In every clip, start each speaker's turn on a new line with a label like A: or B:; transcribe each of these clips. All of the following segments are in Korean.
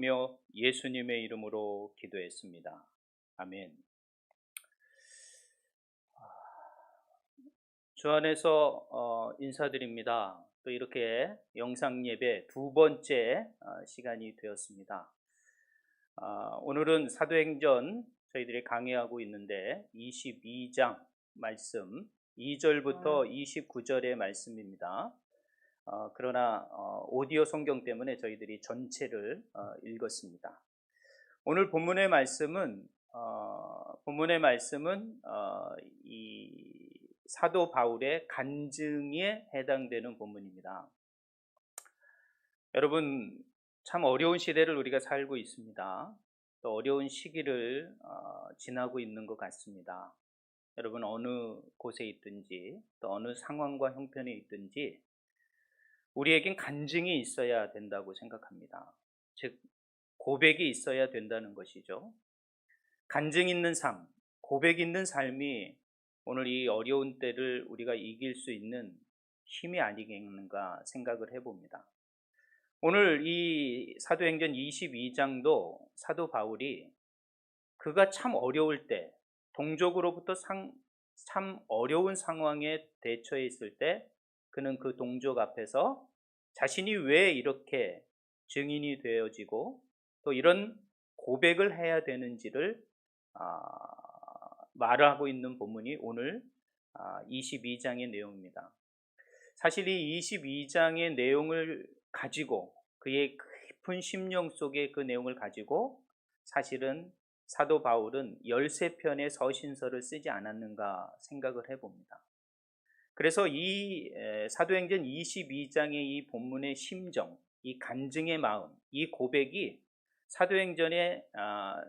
A: 며 예수님의 이름으로 기도했습니다. 아멘. 주 안에서 인사드립니다. 또 이렇게 영상 예배 두 번째 시간이 되었습니다. 오늘은 사도행전 저희들이 강의하고 있는데 22장 말씀 2절부터 29절의 말씀입니다. 그러나 오디오 성경 때문에 저희들이 전체를 읽었습니다. 오늘 본문의 말씀은 이 사도 바울의 간증에 해당되는 본문입니다. 여러분, 참 어려운 시대를 우리가 살고 있습니다. 또 어려운 시기를 지나고 있는 것 같습니다. 여러분, 어느 곳에 있든지 또 어느 상황과 형편에 있든지 우리에겐 간증이 있어야 된다고 생각합니다. 즉, 고백이 있어야 된다는 것이죠. 간증 있는 삶, 고백 있는 삶이 오늘 이 어려운 때를 우리가 이길 수 있는 힘이 아니겠는가 생각을 해봅니다. 오늘 이 사도행전 22장도 사도 바울이 그가 참 어려울 때, 동족으로부터 참 어려운 상황에 대처해 있을 때 그는 그 동족 앞에서 자신이 왜 이렇게 증인이 되어지고 또 이런 고백을 해야 되는지를 말하고 있는 본문이 오늘 22장의 내용입니다. 사실 이 22장의 내용을 가지고 그의 깊은 심령 속에 그 내용을 가지고 사실은 사도 바울은 13편의 서신서를 쓰지 않았는가 생각을 해봅니다. 그래서 이 사도행전 22장의 이 본문의 심정, 이 간증의 마음, 이 고백이 사도행전의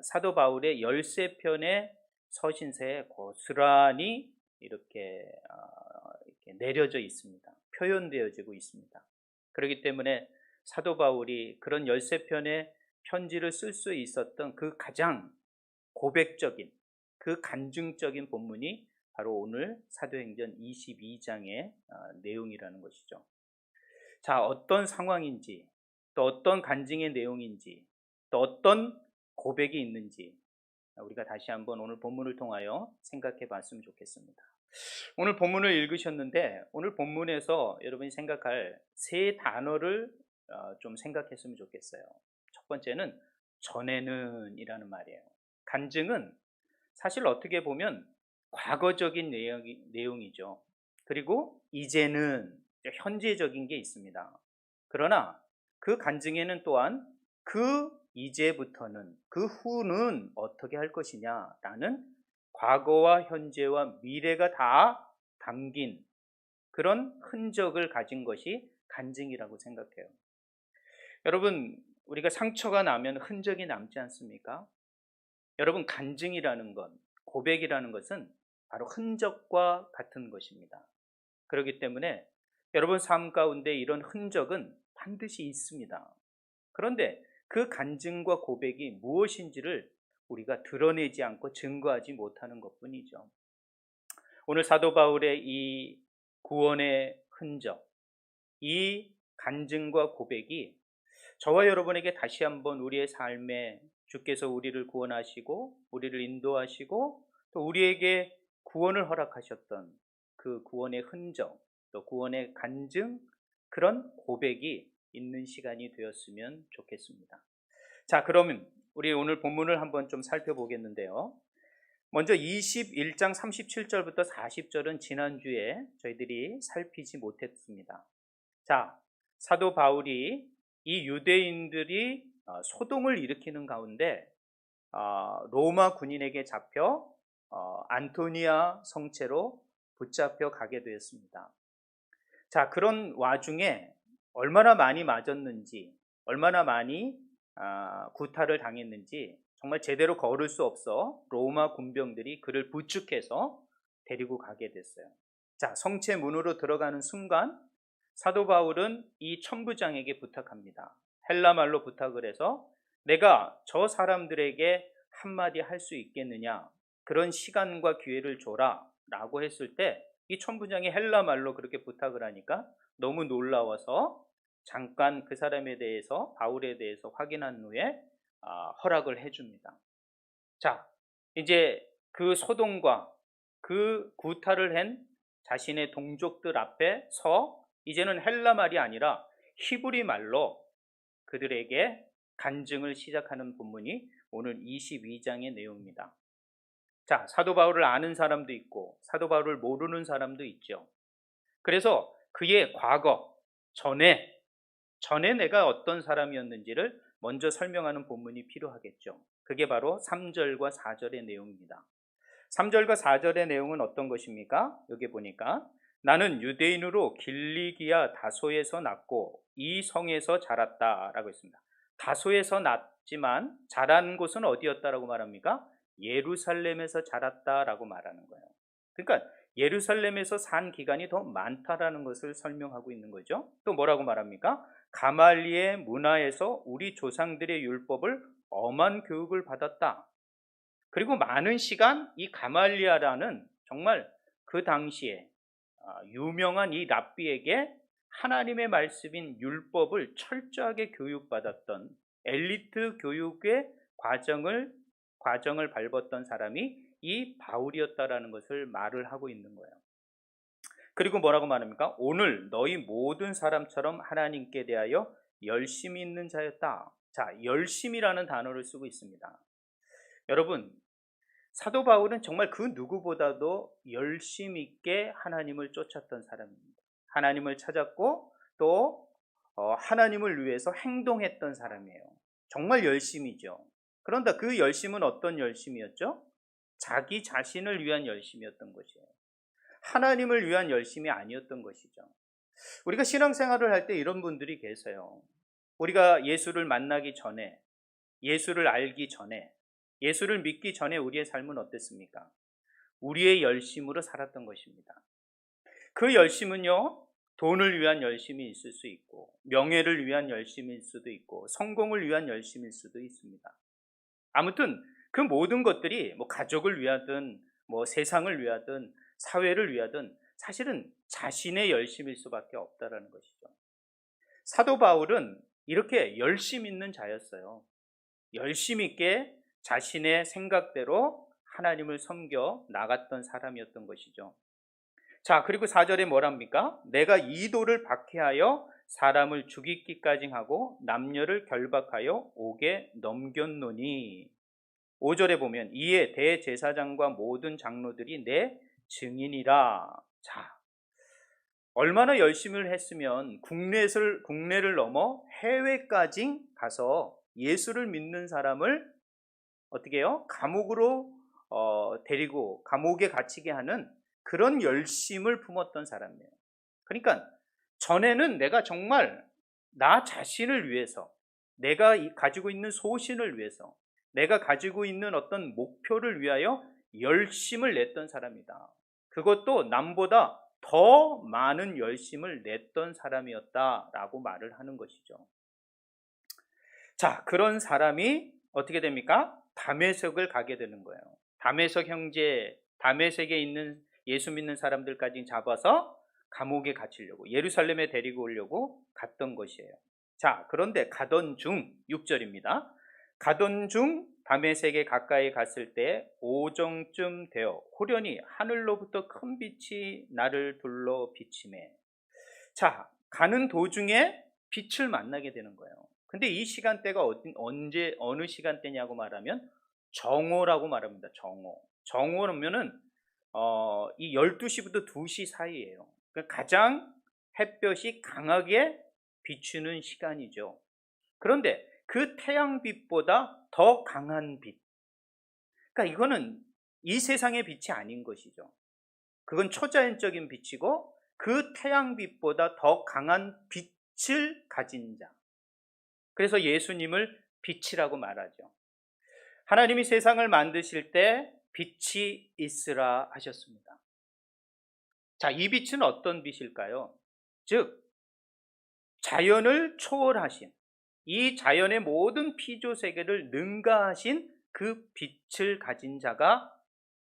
A: 사도 바울의 13편의 서신서에 고스란히 이렇게 내려져 있습니다. 표현되어지고 있습니다. 그렇기 때문에 사도 바울이 그런 13편의 편지를 쓸 수 있었던 그 가장 고백적인, 그 간증적인 본문이 바로 오늘 사도행전 22장의 내용이라는 것이죠. 자, 어떤 상황인지, 또 어떤 간증의 내용인지, 또 어떤 고백이 있는지 우리가 다시 한번 오늘 본문을 통하여 생각해 봤으면 좋겠습니다. 오늘 본문을 읽으셨는데 오늘 본문에서 여러분이 생각할 세 단어를 좀 생각했으면 좋겠어요. 첫 번째는 전에는 이라는 말이에요. 간증은 사실 어떻게 보면 과거적인 내용이죠. 그리고 이제는 현재적인 게 있습니다. 그러나 그 간증에는 또한 그 이제부터는, 그 후는 어떻게 할 것이냐라는 과거와 현재와 미래가 다 담긴 그런 흔적을 가진 것이 간증이라고 생각해요. 여러분, 우리가 상처가 나면 흔적이 남지 않습니까? 여러분, 간증이라는 것, 고백이라는 것은 바로 흔적과 같은 것입니다. 그렇기 때문에 여러분 삶 가운데 이런 흔적은 반드시 있습니다. 그런데 그 간증과 고백이 무엇인지를 우리가 드러내지 않고 증거하지 못하는 것뿐이죠. 오늘 사도 바울의 이 구원의 흔적, 이 간증과 고백이 저와 여러분에게 다시 한번 우리의 삶에 주께서 우리를 구원하시고 우리를 인도하시고 또 우리에게 구원을 허락하셨던 그 구원의 흔적, 또 구원의 간증, 그런 고백이 있는 시간이 되었으면 좋겠습니다. 자, 그러면 우리 오늘 본문을 한번 좀 살펴보겠는데요. 먼저 21장 37절부터 40절은 지난주에 저희들이 살피지 못했습니다. 자, 사도 바울이 이 유대인들이 소동을 일으키는 가운데 로마 군인에게 잡혀 안토니아 성체로 붙잡혀 가게 되었습니다. 자, 그런 와중에 얼마나 많이 맞았는지, 얼마나 많이 구타를 당했는지 정말 제대로 걸을 수 없어 로마 군병들이 그를 부축해서 데리고 가게 됐어요. 자, 성체 문으로 들어가는 순간 사도 바울은 이 천부장에게 부탁합니다. 헬라 말로 부탁을 해서 내가 저 사람들에게 한마디 할 수 있겠느냐, 그런 시간과 기회를 줘라 라고 했을 때 이 천부장이 헬라 말로 그렇게 부탁을 하니까 너무 놀라워서 잠깐 그 사람에 대해서, 바울에 대해서 확인한 후에 허락을 해줍니다. 자, 이제 그 소동과 그 구타를 한 자신의 동족들 앞에 이제는 헬라 말이 아니라 히브리 말로 그들에게 간증을 시작하는 본문이 오늘 22장의 내용입니다. 자, 사도 바울을 아는 사람도 있고 사도 바울을 모르는 사람도 있죠. 그래서 그의 과거, 전에 내가 어떤 사람이었는지를 먼저 설명하는 본문이 필요하겠죠. 그게 바로 3절과 4절의 내용입니다. 3절과 4절의 내용은 어떤 것입니까? 여기 보니까 나는 유대인으로 길리기아 다소에서 났고 이 성에서 자랐다라고 했습니다. 다소에서 났지만 자란 곳은 어디였다라고 말합니까? 예루살렘에서 자랐다라고 말하는 거예요. 그러니까 예루살렘에서 산 기간이 더 많다라는 것을 설명하고 있는 거죠. 또 뭐라고 말합니까? 가말리의 문화에서 우리 조상들의 율법을 엄한 교육을 받았다. 그리고 많은 시간 이 가말리아라는 정말 그 당시에 유명한 이 랍비에게 하나님의 말씀인 율법을 철저하게 교육받았던 엘리트 교육의 과정을 밟았던 사람이 이 바울이었다라는 것을 말을 하고 있는 거예요. 그리고 뭐라고 말합니까? 오늘 너희 모든 사람처럼 하나님께 대하여 열심히 있는 자였다. 자, 열심이라는 단어를 쓰고 있습니다. 여러분, 사도 바울은 정말 그 누구보다도 열심 있게 하나님을 쫓았던 사람입니다. 하나님을 찾았고 또 하나님을 위해서 행동했던 사람이에요. 정말 열심이죠. 그런데 그 열심은 어떤 열심이었죠? 자기 자신을 위한 열심이었던 것이에요. 하나님을 위한 열심이 아니었던 것이죠. 우리가 신앙생활을 할 때 이런 분들이 계세요. 우리가 예수를 만나기 전에, 예수를 알기 전에, 예수를 믿기 전에 우리의 삶은 어땠습니까? 우리의 열심으로 살았던 것입니다. 그 열심은요, 돈을 위한 열심이 있을 수 있고, 명예를 위한 열심일 수도 있고, 성공을 위한 열심일 수도 있습니다. 아무튼 그 모든 것들이 뭐 가족을 위하든, 뭐 세상을 위하든, 사회를 위하든 사실은 자신의 열심일 수밖에 없다라는 것이죠. 사도 바울은 이렇게 열심 있는 자였어요. 열심 있게 자신의 생각대로 하나님을 섬겨 나갔던 사람이었던 것이죠. 자, 그리고 4절에 뭐랍니까? 내가 이도를 박해하여 사람을 죽이기까지 하고 남녀를 결박하여 옥에 넘겼노니 5절에 보면 이에 대제사장과 모든 장로들이 내 증인이라. 자, 얼마나 열심을 했으면 국내를 넘어 해외까지 가서 예수를 믿는 사람을 어떻게 해요? 감옥으로 데리고 감옥에 갇히게 하는 그런 열심을 품었던 사람이에요. 그러니까 전에는 내가 정말 나 자신을 위해서, 내가 가지고 있는 소신을 위해서, 내가 가지고 있는 어떤 목표를 위하여 열심을 냈던 사람이다. 그것도 남보다 더 많은 열심을 냈던 사람이었다라고 말을 하는 것이죠. 자, 그런 사람이 어떻게 됩니까? 다메섹을 가게 되는 거예요. 다메섹에 있는 예수 믿는 사람들까지 잡아서 감옥에 갇히려고, 예루살렘에 데리고 오려고 갔던 것이에요. 자, 그런데 가던 중 6절입니다. 가던 중 다메섹에 가까이 갔을 때 오정쯤 되어 호련히 하늘로부터 큰 빛이 나를 둘러 비치매. 자, 가는 도중에 빛을 만나게 되는 거예요. 근데 이 시간대가 어느 시간대냐고 말하면 정오라고 말합니다. 정오면은 이 12시부터 2시 사이예요. 그러니까 가장 햇볕이 강하게 비추는 시간이죠. 그런데 그 태양빛보다 더 강한 빛. 그러니까 이거는 이 세상의 빛이 아닌 것이죠. 그건 초자연적인 빛이고 그 태양빛보다 더 강한 빛을 가진 자. 그래서 예수님을 빛이라고 말하죠. 하나님이 세상을 만드실 때 빛이 있으라 하셨습니다. 자, 이 빛은 어떤 빛일까요? 즉, 자연을 초월하신, 이 자연의 모든 피조세계를 능가하신 그 빛을 가진 자가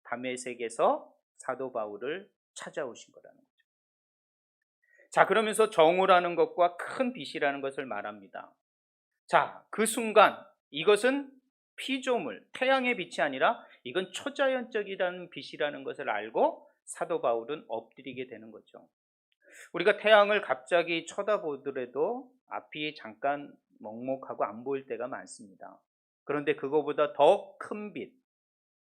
A: 다메섹에서 사도 바울을 찾아오신 거라는 거죠. 자, 그러면서 정오라는 것과 큰 빛이라는 것을 말합니다. 자, 그 순간 이것은 피조물, 태양의 빛이 아니라 이건 초자연적이라는 빛이라는 것을 알고 사도 바울은 엎드리게 되는 거죠. 우리가 태양을 갑자기 쳐다보더라도 앞이 잠깐 먹먹하고 안 보일 때가 많습니다. 그런데 그거보다 더 큰 빛,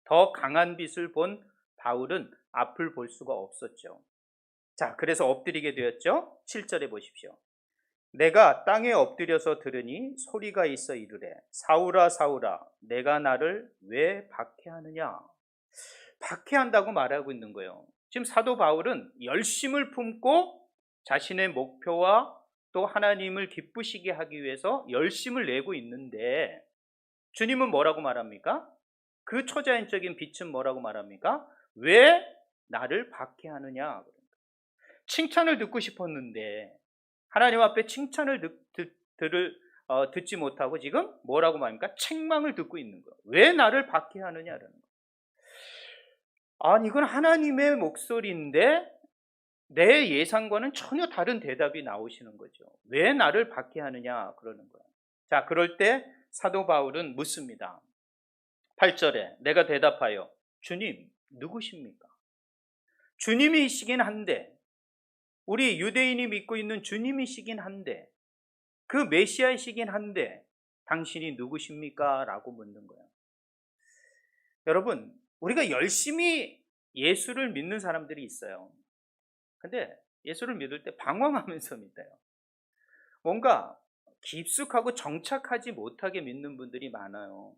A: 더 강한 빛을 본 바울은 앞을 볼 수가 없었죠. 자, 그래서 엎드리게 되었죠. 7절에 보십시오. 내가 땅에 엎드려서 들으니 소리가 있어 이르되 사울아 사울아 내가 나를 왜 박해하느냐. 박해한다고 말하고 있는 거예요. 지금 사도 바울은 열심을 품고 자신의 목표와 또 하나님을 기쁘시게 하기 위해서 열심을 내고 있는데 주님은 뭐라고 말합니까? 그 초자연적인 빛은 뭐라고 말합니까? 왜 나를 박해하느냐. 칭찬을 듣고 싶었는데 하나님 앞에 칭찬을 듣지 못하고 지금 뭐라고 말합니까? 책망을 듣고 있는 거예요. 왜 나를 박해하느냐라는 거예요. 아니, 이건 하나님의 목소리인데 내 예상과는 전혀 다른 대답이 나오시는 거죠. 왜 나를 박해하느냐 그러는 거예요. 자, 그럴 때 사도 바울은 묻습니다. 8절에 내가 대답하여 주님 누구십니까? 주님이시긴 한데, 우리 유대인이 믿고 있는 주님이시긴 한데, 그 메시아이시긴 한데 당신이 누구십니까? 라고 묻는 거예요. 여러분, 우리가 열심히 예수를 믿는 사람들이 있어요. 근데 예수를 믿을 때 방황하면서 믿어요. 뭔가 깊숙하고 정착하지 못하게 믿는 분들이 많아요.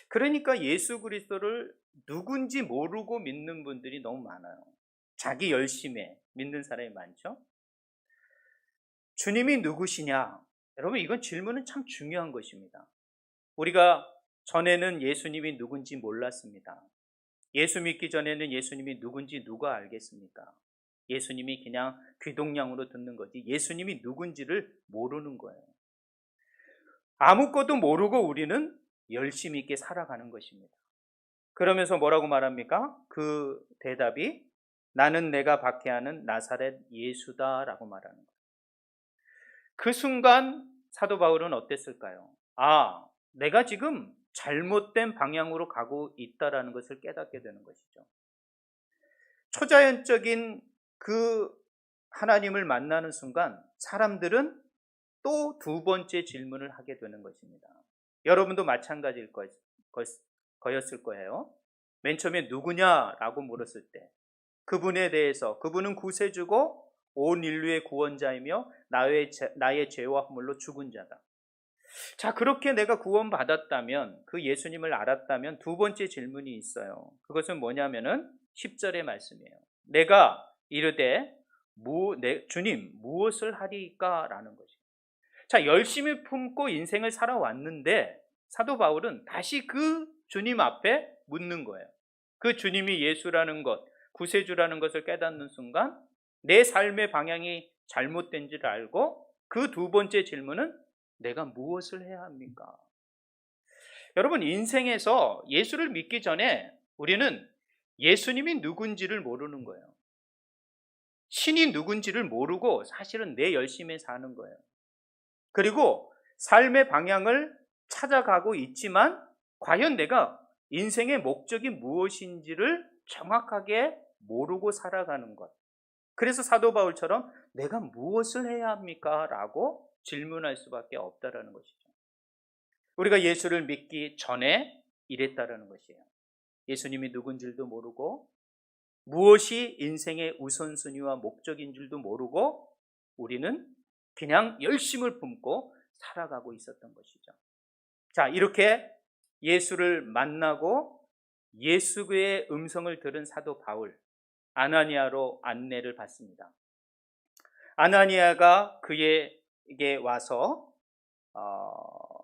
A: 그러니까 예수 그리스도를 누군지 모르고 믿는 분들이 너무 많아요. 자기 열심에 믿는 사람이 많죠. 주님이 누구시냐? 여러분, 이건 질문은 참 중요한 것입니다. 우리가 전에는 예수님이 누군지 몰랐습니다. 예수 믿기 전에는 예수님이 누군지 누가 알겠습니까? 예수님이 그냥 귀동냥으로 듣는 거지 예수님이 누군지를 모르는 거예요. 아무것도 모르고 우리는 열심히 있게 살아가는 것입니다. 그러면서 뭐라고 말합니까? 그 대답이 나는 내가 박해하는 나사렛 예수다라고 말하는 거예요. 그 순간 사도 바울은 어땠을까요? 아, 내가 지금 잘못된 방향으로 가고 있다라는 것을 깨닫게 되는 것이죠. 초자연적인 그 하나님을 만나는 순간 사람들은 또 두 번째 질문을 하게 되는 것입니다. 여러분도 마찬가지일 거였을 거예요. 맨 처음에 누구냐라고 물었을 때 그분에 대해서 그분은 구세주고 온 인류의 구원자이며 나의 죄와 허물로 죽은 자다. 자, 그렇게 내가 구원받았다면, 그 예수님을 알았다면 두 번째 질문이 있어요. 그것은 뭐냐면은 10절의 말씀이에요. 내가 이르되 주님 무엇을 하리까? 라는 것이죠. 자, 열심히 품고 인생을 살아왔는데 사도 바울은 다시 그 주님 앞에 묻는 거예요. 그 주님이 예수라는 것, 구세주라는 것을 깨닫는 순간 내 삶의 방향이 잘못된지를 알고 그 두 번째 질문은 내가 무엇을 해야 합니까? 여러분, 인생에서 예수를 믿기 전에 우리는 예수님이 누군지를 모르는 거예요. 신이 누군지를 모르고 사실은 내 열심히 사는 거예요. 그리고 삶의 방향을 찾아가고 있지만 과연 내가 인생의 목적이 무엇인지를 정확하게 모르고 살아가는 것. 그래서 사도 바울처럼 내가 무엇을 해야 합니까? 라고 질문할 수밖에 없다라는 것이죠. 우리가 예수를 믿기 전에 이랬다라는 것이에요. 예수님이 누군지도 모르고 무엇이 인생의 우선순위와 목적인 줄도 모르고 우리는 그냥 열심을 품고 살아가고 있었던 것이죠. 자, 이렇게 예수를 만나고 예수의 음성을 들은 사도 바울, 아나니아로 안내를 받습니다. 아나니아가 그에게 와서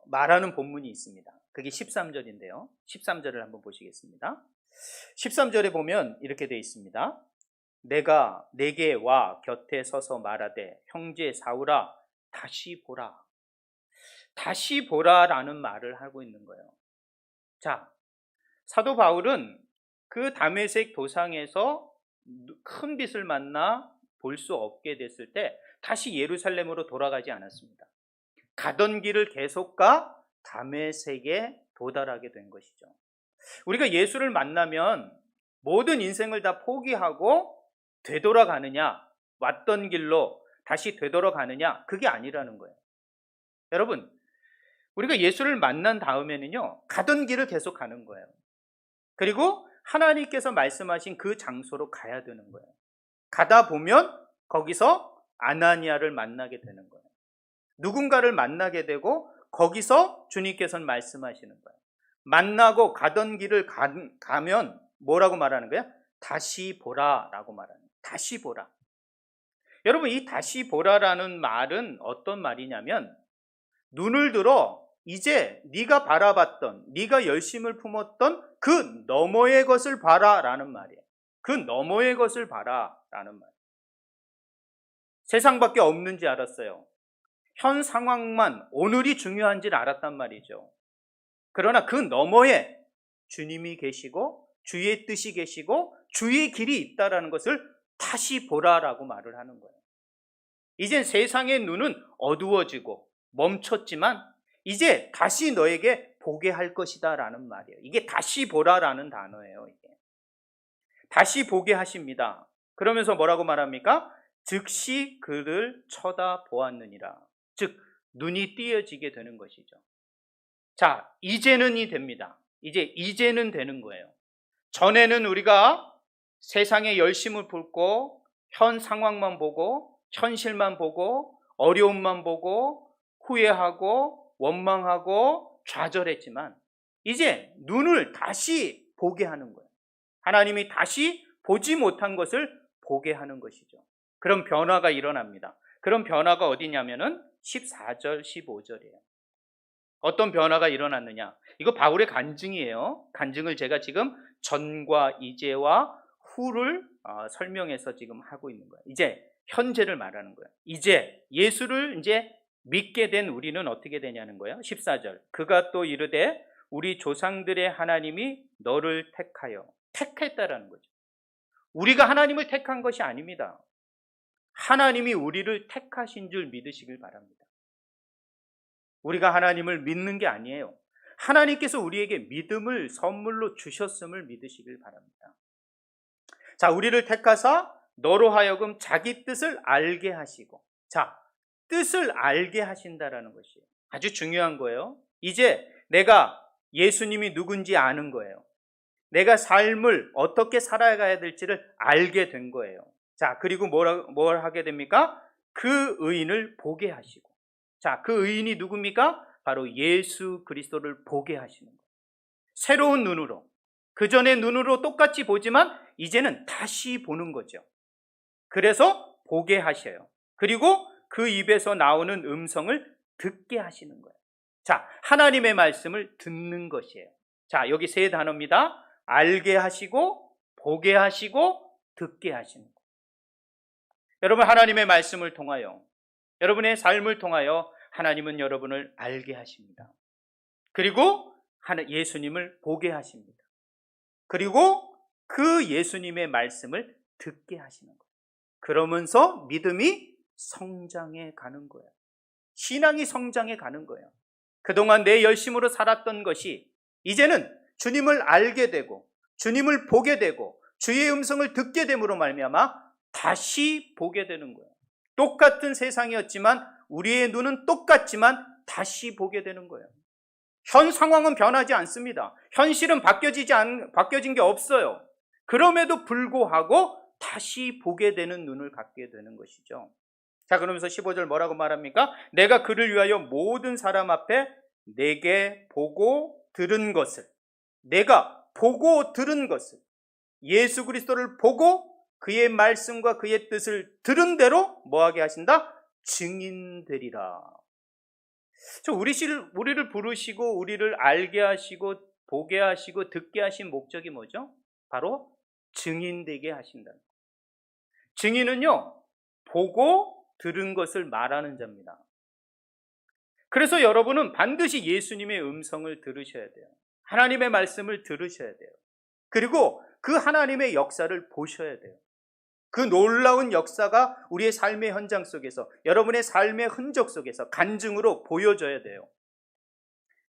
A: 말하는 본문이 있습니다. 그게 13절인데요. 13절을 한번 보시겠습니다. 13절에 보면 이렇게 되어 있습니다. 내가 내게 와 곁에 서서 말하되 형제 사울아 다시 보라. 다시 보라라는 말을 하고 있는 거예요. 자, 사도 바울은 그 다메섹 도상에서 큰 빛을 만나 볼 수 없게 됐을 때 다시 예루살렘으로 돌아가지 않았습니다. 가던 길을 계속 가 다메섹에 도달하게 된 것이죠. 우리가 예수를 만나면 모든 인생을 다 포기하고 되돌아가느냐, 왔던 길로 다시 되돌아가느냐, 그게 아니라는 거예요. 여러분, 우리가 예수를 만난 다음에는요, 가던 길을 계속 가는 거예요. 그리고 하나님께서 말씀하신 그 장소로 가야 되는 거예요. 가다 보면 거기서 아나니아를 만나게 되는 거예요. 누군가를 만나게 되고 거기서 주님께서는 말씀하시는 거예요. 만나고 가던 길을 가면 뭐라고 말하는 거예요? 다시 보라라고 말하는 거예요. 다시 보라. 여러분, 이 다시 보라라는 말은 어떤 말이냐면, 눈을 들어 이제 네가 바라봤던, 네가 열심을 품었던 그 너머의 것을 봐라라는 말이에요. 그 너머의 것을 봐라라는 말. 세상밖에 없는지 알았어요. 현 상황만, 오늘이 중요한지를 알았단 말이죠. 그러나 그 너머에 주님이 계시고 주의 뜻이 계시고 주의 길이 있다라는 것을 다시 보라라고 말을 하는 거예요. 이젠 세상의 눈은 어두워지고 멈췄지만 이제 다시 너에게 보게 할 것이다 라는 말이에요. 이게 다시 보라라는 단어예요. 이게. 다시 보게 하십니다. 그러면서 뭐라고 말합니까? 즉시 그를 쳐다보았느니라. 즉 눈이 띄어지게 되는 것이죠. 자, 이제는이 됩니다. 이제는 되는 거예요. 전에는 우리가 세상의 열심을 품고 현 상황만 보고 현실만 보고 어려움만 보고 후회하고 원망하고 좌절했지만 이제 눈을 다시 보게 하는 거예요. 하나님이 다시 보지 못한 것을 보게 하는 것이죠. 그런 변화가 일어납니다. 그런 변화가 어디냐면은 14절, 15절이에요. 어떤 변화가 일어났느냐? 이거 바울의 간증이에요. 간증을 제가 지금 전과 이제와 후를 설명해서 지금 하고 있는 거예요. 이제 현재를 말하는 거예요. 이제 예수를 이제 믿게 된 우리는 어떻게 되냐는 거예요. 14절. 그가 또 이르되 우리 조상들의 하나님이 너를 택했다라는 거죠. 우리가 하나님을 택한 것이 아닙니다. 하나님이 우리를 택하신 줄 믿으시길 바랍니다. 우리가 하나님을 믿는 게 아니에요. 하나님께서 우리에게 믿음을 선물로 주셨음을 믿으시길 바랍니다. 자, 우리를 택하사 너로 하여금 자기 뜻을 알게 하시고, 자, 뜻을 알게 하신다라는 것이에요. 아주 중요한 거예요. 이제 내가 예수님이 누군지 아는 거예요. 내가 삶을 어떻게 살아가야 될지를 알게 된 거예요. 자, 그리고 뭘 하게 됩니까? 그 의인을 보게 하시고. 자, 그 의인이 누굽니까? 바로 예수 그리스도를 보게 하시는 거예요. 새로운 눈으로. 그전의 눈으로 똑같이 보지만 이제는 다시 보는 거죠. 그래서 보게 하셔요. 그리고 그 입에서 나오는 음성을 듣게 하시는 거예요. 자, 하나님의 말씀을 듣는 것이에요. 자, 여기 세 단어입니다. 알게 하시고, 보게 하시고, 듣게 하시는 거예요. 여러분, 하나님의 말씀을 통하여, 여러분의 삶을 통하여 하나님은 여러분을 알게 하십니다. 그리고 예수님을 보게 하십니다. 그리고 그 예수님의 말씀을 듣게 하시는 거예요. 그러면서 믿음이 성장해 가는 거예요. 신앙이 성장해 가는 거예요. 그동안 내 열심으로 살았던 것이 이제는 주님을 알게 되고 주님을 보게 되고 주의 음성을 듣게 됨으로 말미암아 다시 보게 되는 거예요. 똑같은 세상이었지만 우리의 눈은 똑같지만 다시 보게 되는 거예요. 현 상황은 변하지 않습니다. 현실은 바뀌어진 게 없어요. 그럼에도 불구하고 다시 보게 되는 눈을 갖게 되는 것이죠. 자, 그러면서 15절 뭐라고 말합니까? 내가 그를 위하여 모든 사람 앞에 내게 보고 들은 것을, 내가 보고 들은 것을, 예수 그리스도를 보고 그의 말씀과 그의 뜻을 들은 대로 뭐하게 하신다? 증인되리라. 우리를 부르시고 우리를 알게 하시고 보게 하시고 듣게 하신 목적이 뭐죠? 바로 증인되게 하신다. 증인은요, 보고 들은 것을 말하는 자입니다. 그래서 여러분은 반드시 예수님의 음성을 들으셔야 돼요. 하나님의 말씀을 들으셔야 돼요. 그리고 그 하나님의 역사를 보셔야 돼요. 그 놀라운 역사가 우리의 삶의 현장 속에서, 여러분의 삶의 흔적 속에서 간증으로 보여져야 돼요.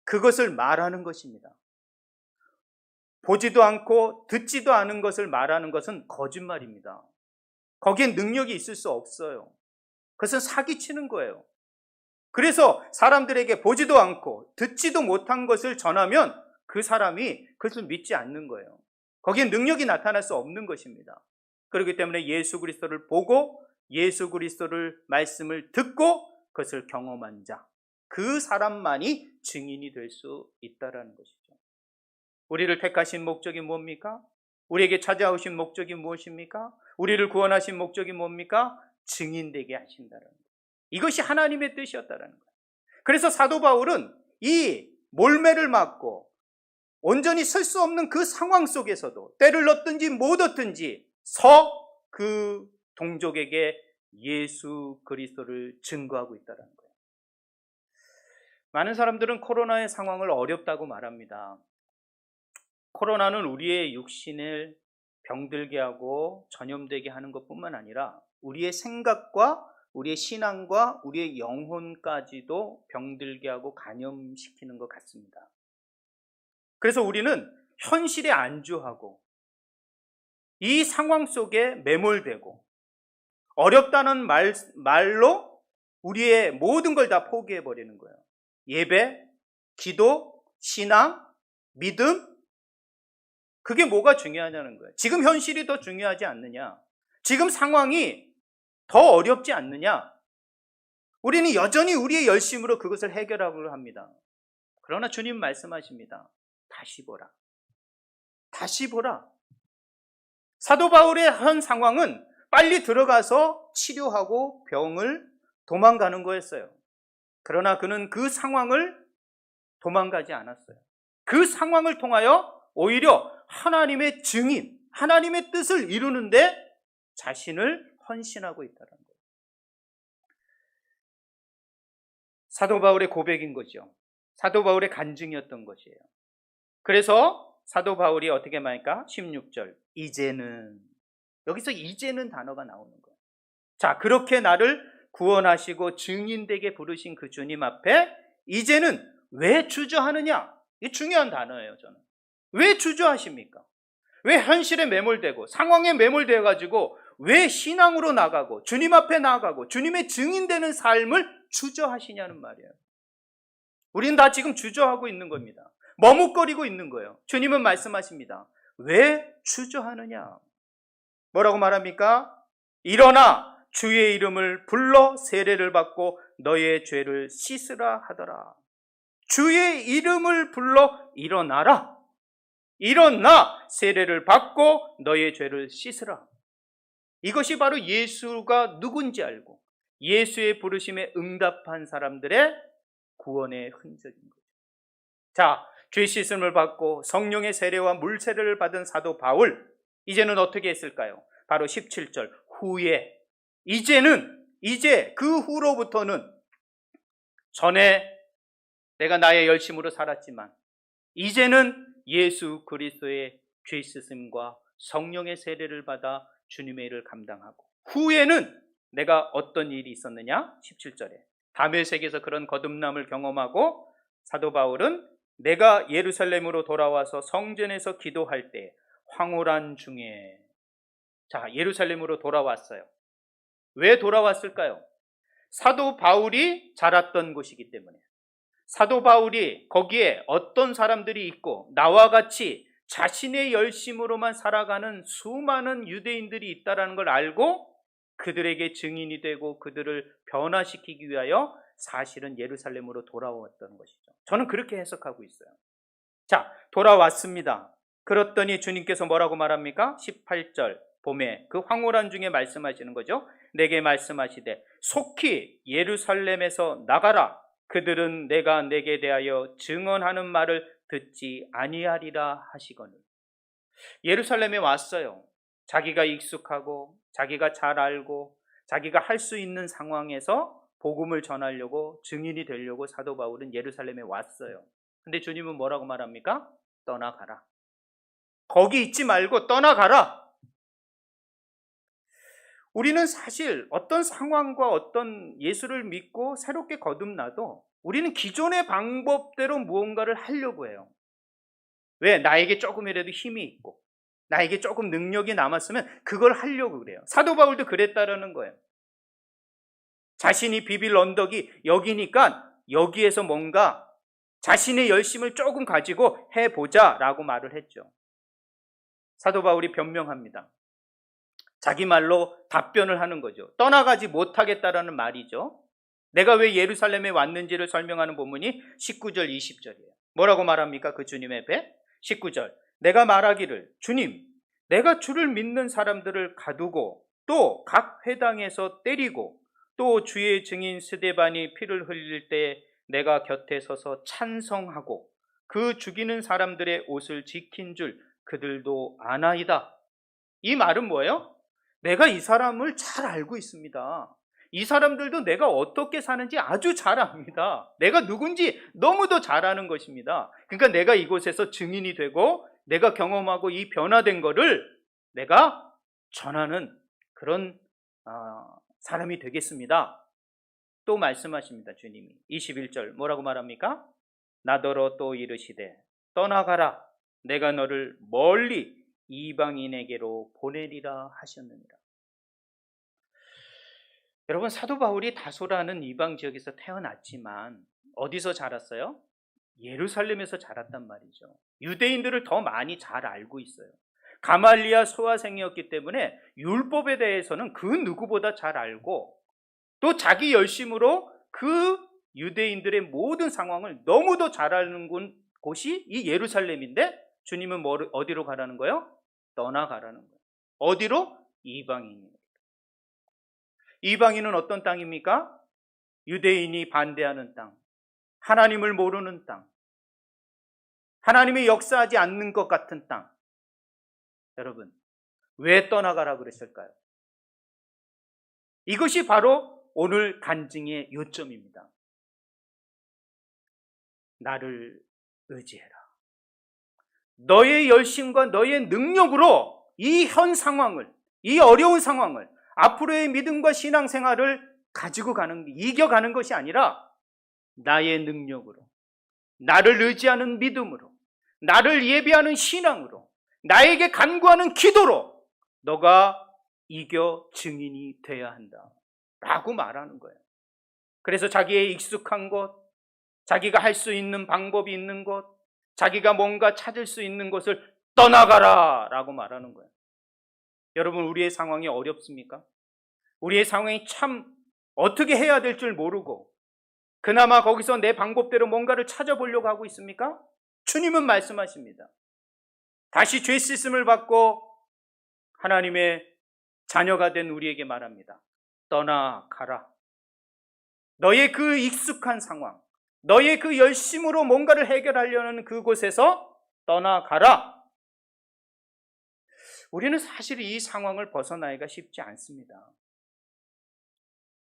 A: 그것을 말하는 것입니다. 보지도 않고 듣지도 않은 것을 말하는 것은 거짓말입니다. 거기엔 능력이 있을 수 없어요. 그것은 사기치는 거예요. 그래서 사람들에게 보지도 않고 듣지도 못한 것을 전하면 그 사람이 그것을 믿지 않는 거예요. 거기엔 능력이 나타날 수 없는 것입니다. 그렇기 때문에 예수 그리스도를 보고 예수 그리스도를 말씀을 듣고 그것을 경험한 자, 그 사람만이 증인이 될 수 있다는 것이죠. 우리를 택하신 목적이 뭡니까? 우리에게 찾아오신 목적이 무엇입니까? 우리를 구원하신 목적이 뭡니까? 증인되게 하신다는 거예요. 이것이 하나님의 뜻이었다는 거예요. 그래서 사도 바울은 이 몰매를 맞고 온전히 설 수 없는 그 상황 속에서도 때를 얻든지 못 얻든지 그 동족에게 예수 그리스도를 증거하고 있다는 거예요. 많은 사람들은 코로나의 상황을 어렵다고 말합니다. 코로나는 우리의 육신을 병들게 하고 전염되게 하는 것뿐만 아니라 우리의 생각과 우리의 신앙과 우리의 영혼까지도 병들게 하고 감염시키는 것 같습니다. 그래서 우리는 현실에 안주하고 이 상황 속에 매몰되고 어렵다는 말로 우리의 모든 걸 다 포기해버리는 거예요. 예배, 기도, 신앙, 믿음, 그게 뭐가 중요하냐는 거예요. 지금 현실이 더 중요하지 않느냐? 지금 상황이 더 어렵지 않느냐? 우리는 여전히 우리의 열심으로 그것을 해결하려고 합니다. 그러나 주님 말씀하십니다. 다시 보라. 다시 보라. 사도 바울의 현 상황은 빨리 들어가서 치료하고 병을 도망가는 거였어요. 그러나 그는 그 상황을 도망가지 않았어요. 그 상황을 통하여 오히려 하나님의 증인, 하나님의 뜻을 이루는데 자신을 헌신하고 있다는 거예요. 사도 바울의 고백인 거죠. 사도 바울의 간증이었던 것이에요. 그래서 사도 바울이 어떻게 말할까? 16절. 이제는, 여기서 이제는 단어가 나오는 거예요. 자, 그렇게 나를 구원하시고 증인되게 부르신 그 주님 앞에 이제는 왜 주저하느냐? 이게 중요한 단어예요, 저는. 왜 주저하십니까? 왜 현실에 매몰되고 상황에 매몰되어 가지고 왜 신앙으로 나가고 주님 앞에 나가고 주님의 증인되는 삶을 주저하시냐는 말이에요. 우리는 다 지금 주저하고 있는 겁니다. 머뭇거리고 있는 거예요. 주님은 말씀하십니다. 왜 주저하느냐? 뭐라고 말합니까? 일어나 주의 이름을 불러 세례를 받고 너의 죄를 씻으라 하더라. 주의 이름을 불러 일어나라. 일어나 세례를 받고 너의 죄를 씻으라. 이것이 바로 예수가 누군지 알고 예수의 부르심에 응답한 사람들의 구원의 흔적인 거죠. 자, 죄 씻음을 받고 성령의 세례와 물 세례를 받은 사도 바울, 이제는 어떻게 했을까요? 바로 17절 후에, 이제 그 후로부터는 전에 내가 나의 열심으로 살았지만 이제는 예수 그리스도의 죄 씻음과 성령의 세례를 받아 주님의 일을 감당하고, 후에는 내가 어떤 일이 있었느냐? 17절에 다메섹에서 그런 거듭남을 경험하고 사도 바울은 내가 예루살렘으로 돌아와서 성전에서 기도할 때 황홀한 중에, 자, 예루살렘으로 돌아왔어요. 왜 돌아왔을까요? 사도 바울이 자랐던 곳이기 때문에, 사도 바울이 거기에 어떤 사람들이 있고 나와 같이 자신의 열심으로만 살아가는 수많은 유대인들이 있다는 걸 알고 그들에게 증인이 되고 그들을 변화시키기 위하여 사실은 예루살렘으로 돌아왔던 것이죠. 저는 그렇게 해석하고 있어요. 자, 돌아왔습니다. 그랬더니 주님께서 뭐라고 말합니까? 18절 봄에 그 황홀한 중에 말씀하시는 거죠. 내게 말씀하시되 속히 예루살렘에서 나가라. 그들은 내가 내게 대하여 증언하는 말을 듣지 아니하리라 하시거늘. 예루살렘에 왔어요. 자기가 익숙하고 자기가 잘 알고 자기가 할 수 있는 상황에서 복음을 전하려고, 증인이 되려고 사도 바울은 예루살렘에 왔어요. 근데 주님은 뭐라고 말합니까? 떠나가라. 거기 있지 말고 떠나가라. 우리는 사실 어떤 상황과 어떤 예수를 믿고 새롭게 거듭나도 우리는 기존의 방법대로 무언가를 하려고 해요. 왜? 나에게 조금이라도 힘이 있고 나에게 조금 능력이 남았으면 그걸 하려고 그래요. 사도 바울도 그랬다라는 거예요. 자신이 비빌 언덕이 여기니까 여기에서 뭔가 자신의 열심을 조금 가지고 해보자라고 말을 했죠. 사도 바울이 변명합니다. 자기 말로 답변을 하는 거죠. 떠나가지 못하겠다라는 말이죠. 내가 왜 예루살렘에 왔는지를 설명하는 본문이 19절 20절이에요. 뭐라고 말합니까? 그 주님의 배? 19절. 내가 말하기를 주님, 내가 주를 믿는 사람들을 가두고 또 각 회당에서 때리고 또 주의 증인 스데반이 피를 흘릴 때 내가 곁에 서서 찬성하고 그 죽이는 사람들의 옷을 지킨 줄 그들도 아나이다. 이 말은 뭐예요? 내가 이 사람을 잘 알고 있습니다. 이 사람들도 내가 어떻게 사는지 아주 잘 압니다. 내가 누군지 너무도 잘 아는 것입니다. 그러니까 내가 이곳에서 증인이 되고 내가 경험하고 이 변화된 거를 내가 전하는 그런 사람이 되겠습니다. 또 말씀하십니다. 주님이 21절 뭐라고 말합니까? 나더러 또 이르시되 떠나가라 내가 너를 멀리 이방인에게로 보내리라 하셨느니라. 여러분, 사도 바울이 다소라는 이방 지역에서 태어났지만 어디서 자랐어요? 예루살렘에서 자랐단 말이죠. 유대인들을 더 많이 잘 알고 있어요. 가말리아 소아생이었기 때문에 율법에 대해서는 그 누구보다 잘 알고 또 자기 열심으로 그 유대인들의 모든 상황을 너무도 잘 아는 곳이 이 예루살렘인데 주님은 어디로 가라는 거예요? 떠나가라는 거예요. 어디로? 이방인이에요. 이방인은 어떤 땅입니까? 유대인이 반대하는 땅, 하나님을 모르는 땅, 하나님이 역사하지 않는 것 같은 땅. 여러분, 왜 떠나가라 그랬을까요? 이것이 바로 오늘 간증의 요점입니다. 나를 의지해라. 너의 열심과 너의 능력으로 이 현 상황을, 이 어려운 상황을, 앞으로의 믿음과 신앙생활을 가지고 이겨가는 것이 아니라 나의 능력으로, 나를 의지하는 믿음으로, 나를 예배하는 신앙으로, 나에게 간구하는 기도로 너가 이겨 증인이 돼야 한다 라고 말하는 거예요. 그래서 자기의 익숙한 것, 자기가 할 수 있는 방법이 있는 것, 자기가 뭔가 찾을 수 있는 것을 떠나가라 라고 말하는 거예요. 여러분, 우리의 상황이 어렵습니까? 우리의 상황이 참 어떻게 해야 될 줄 모르고 그나마 거기서 내 방법대로 뭔가를 찾아보려고 하고 있습니까? 주님은 말씀하십니다. 다시 죄 씻음을 받고 하나님의 자녀가 된 우리에게 말합니다. 떠나가라. 너의 그 익숙한 상황, 너의 그 열심으로 뭔가를 해결하려는 그곳에서 떠나가라. 우리는 사실 이 상황을 벗어나기가 쉽지 않습니다.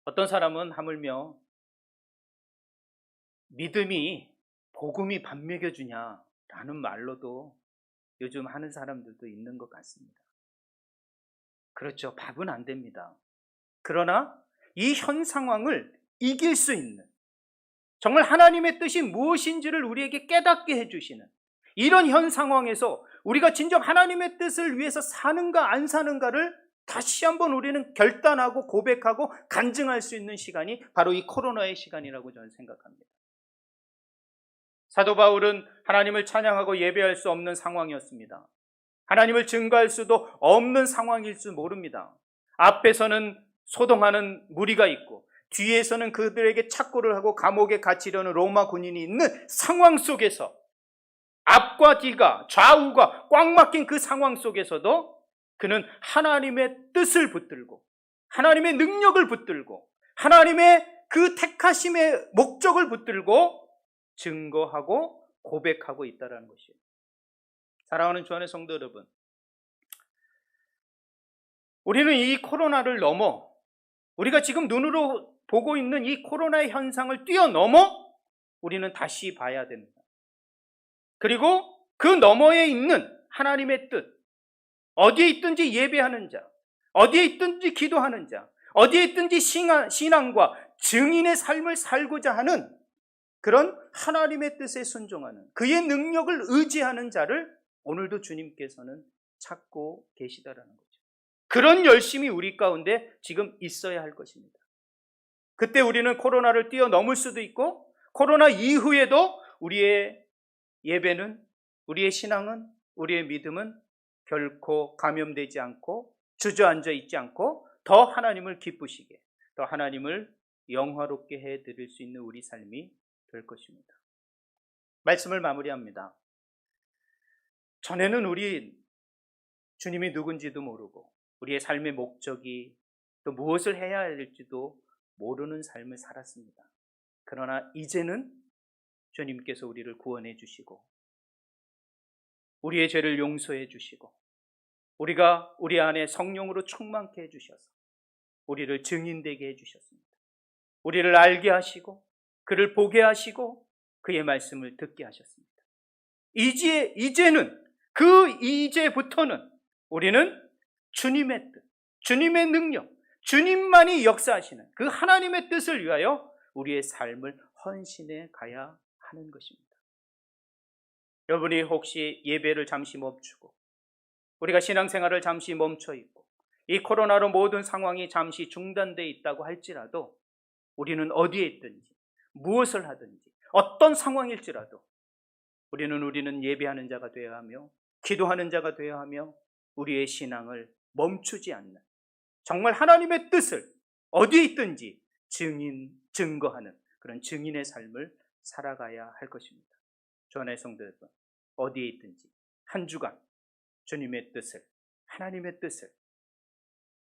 A: 어떤 사람은 하물며 믿음이 복음이 밥 먹여주냐라는 말로도 요즘 하는 사람들도 있는 것 같습니다. 그렇죠. 밥은 안 됩니다. 그러나 이 현 상황을 이길 수 있는, 정말 하나님의 뜻이 무엇인지를 우리에게 깨닫게 해주시는 이런 현 상황에서 우리가 진정 하나님의 뜻을 위해서 사는가 안 사는가를 다시 한번 우리는 결단하고 고백하고 간증할 수 있는 시간이 바로 이 코로나의 시간이라고 저는 생각합니다. 사도 바울은 하나님을 찬양하고 예배할 수 없는 상황이었습니다. 하나님을 증거할 수도 없는 상황일 줄 모릅니다. 앞에서는 소동하는 무리가 있고 뒤에서는 그들에게 착고를 하고 감옥에 갇히려는 로마 군인이 있는 상황 속에서 앞과 뒤가 좌우가 꽉 막힌 그 상황 속에서도 그는 하나님의 뜻을 붙들고 하나님의 능력을 붙들고 하나님의 그 택하심의 목적을 붙들고 증거하고 고백하고 있다는 것이에요. 사랑하는 주 안의 성도 여러분, 우리는 이 코로나를 넘어 우리가 지금 눈으로 보고 있는 이 코로나의 현상을 뛰어넘어 우리는 다시 봐야 됩니다. 그리고 그 너머에 있는 하나님의 뜻, 어디에 있든지 예배하는 자, 어디에 있든지 기도하는 자, 어디에 있든지 신앙과 증인의 삶을 살고자 하는 그런 하나님의 뜻에 순종하는, 그의 능력을 의지하는 자를 오늘도 주님께서는 찾고 계시다라는 거죠. 그런 열심이 우리 가운데 지금 있어야 할 것입니다. 그때 우리는 코로나를 뛰어넘을 수도 있고, 코로나 이후에도 우리의 예배는, 우리의 신앙은, 우리의 믿음은 결코 감염되지 않고 주저앉아 있지 않고 더 하나님을 기쁘시게, 더 하나님을 영화롭게 해드릴 수 있는 우리 삶이 될 것입니다. 말씀을 마무리합니다. 전에는 우리 주님이 누군지도 모르고 우리의 삶의 목적이 또 무엇을 해야 할지도 모르는 삶을 살았습니다. 그러나 이제는 주님께서 우리를 구원해 주시고 우리의 죄를 용서해 주시고 우리가 우리 안에 성령으로 충만케 해 주셔서 우리를 증인되게 해 주셨습니다. 우리를 알게 하시고 그를 보게 하시고 그의 말씀을 듣게 하셨습니다. 이제부터는 우리는 주님의 뜻, 주님의 능력, 주님만이 역사하시는 그 하나님의 뜻을 위하여 우리의 삶을 헌신해 가야 하는 것입니다. 여러분이 혹시 예배를 잠시 멈추고 우리가 신앙생활을 잠시 멈춰 있고 이 코로나로 모든 상황이 잠시 중단되어 있다고 할지라도 우리는 어디에 있든지 무엇을 하든지 어떤 상황일지라도 우리는 예배하는 자가 되어야 하며 기도하는 자가 되어야 하며 우리의 신앙을 멈추지 않는, 정말 하나님의 뜻을 어디에 있든지 증거하는 그런 증인의 삶을 살아가야 할 것입니다. 주 안의 성도 여러분, 어디에 있든지 한 주간 주님의 뜻을, 하나님의 뜻을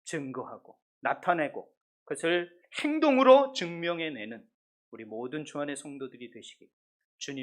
A: 증거하고 나타내고 그것을 행동으로 증명해내는 우리 모든 주 안의 성도들이 되시길 주님